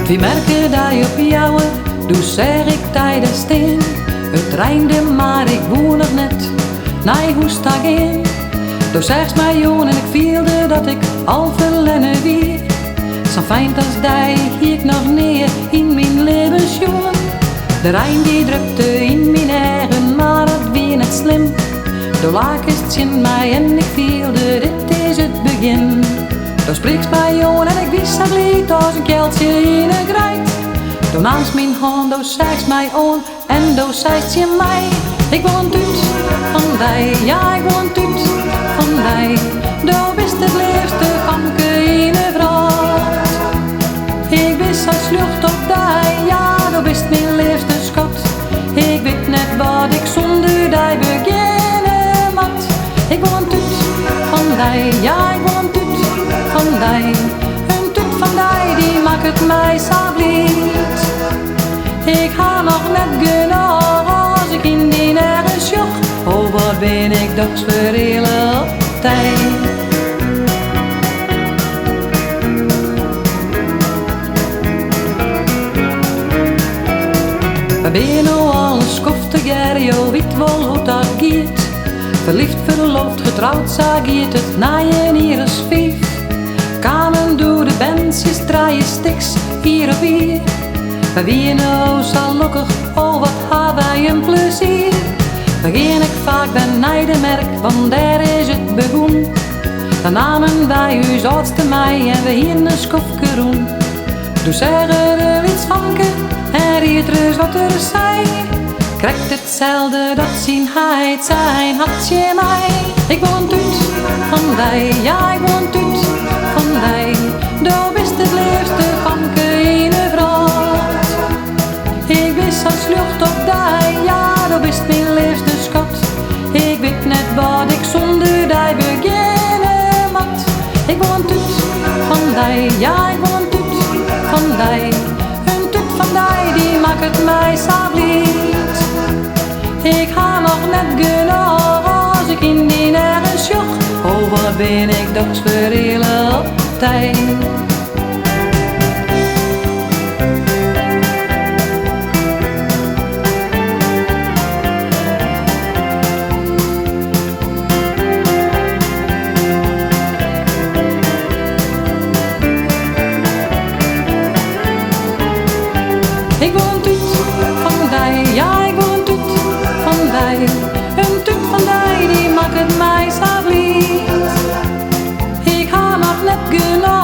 Wie merken dat je op jou, doe zeg ik tijdens steen. Het reinde maar ik woon nog net, nee hoe sta ik in? Doe zegt mij joon en ik vielde dat ik al verlennen wie. Zo fijn als die hier ik nog neer in mijn levensjongen. De Rijn die drukte in mijn eigen, maar het wie net slim. Doe laakest in mij en ik vielde dit is het begin. Doe spreekt mij joon en ik wist het lied als een keeltje in een grijt. Doe naast mijn hand, doe zegt mij on en doe zegt je mij. Ik wil een tuut van die, ja ik wil een tuut van die. Doe bist het liefste famke in een vrouw. Ik wist als lucht op die, ja doe bist mijn liefste schat. Ik weet net wat ik zonder die beginnen mat. Ik wil een tuut van die, ja ik wil een tuut van die. Een tuut van die maakt het mij zo blied. Ik ga nog net genoeg als ik in die nergens joch. Oh wat ben ik toch voor hele tijd. We ben nou al een schofte gerjo, weet wel hoe dat gaat. Verliefd, verloofd, getrouwd, zagiet het na je hier is vijf. Kamen door de bensjes, draaien stiks hier op hier. We wie nou zo gelukkig, oh wat hebben wij een plezier. Begin ik vaak bij Nijdenmerk, want daar is het begoen. Dan namen wij uw oudste mei en we hier een schofke roen. Doe zeggen er iets vanke en riet reus wat er zei. Krijgt hetzelfde dat zien heid zijn hartje mij. Ik wil een tuut van die, ja ik wil een tuut van die. Doe bist het liefste vanke in een vrouw. Ik wist als lucht op die, ja doe bist mijn liefste schat. Ik weet net wat ik zonder die beginnen mat. Ik wil een tuut van die, ja ik wil een tuut van die. Een tuut van die maakt het mij zo blied. Ik ga nog net genoeg als ik in die nergens joch. Oh wat ben ik toch voor hele tijd. Ik wil een tuut van die, ja ik wil een tuut van die. Een tuut van die maakt het mij zo blied. Ik ga nog net genoeg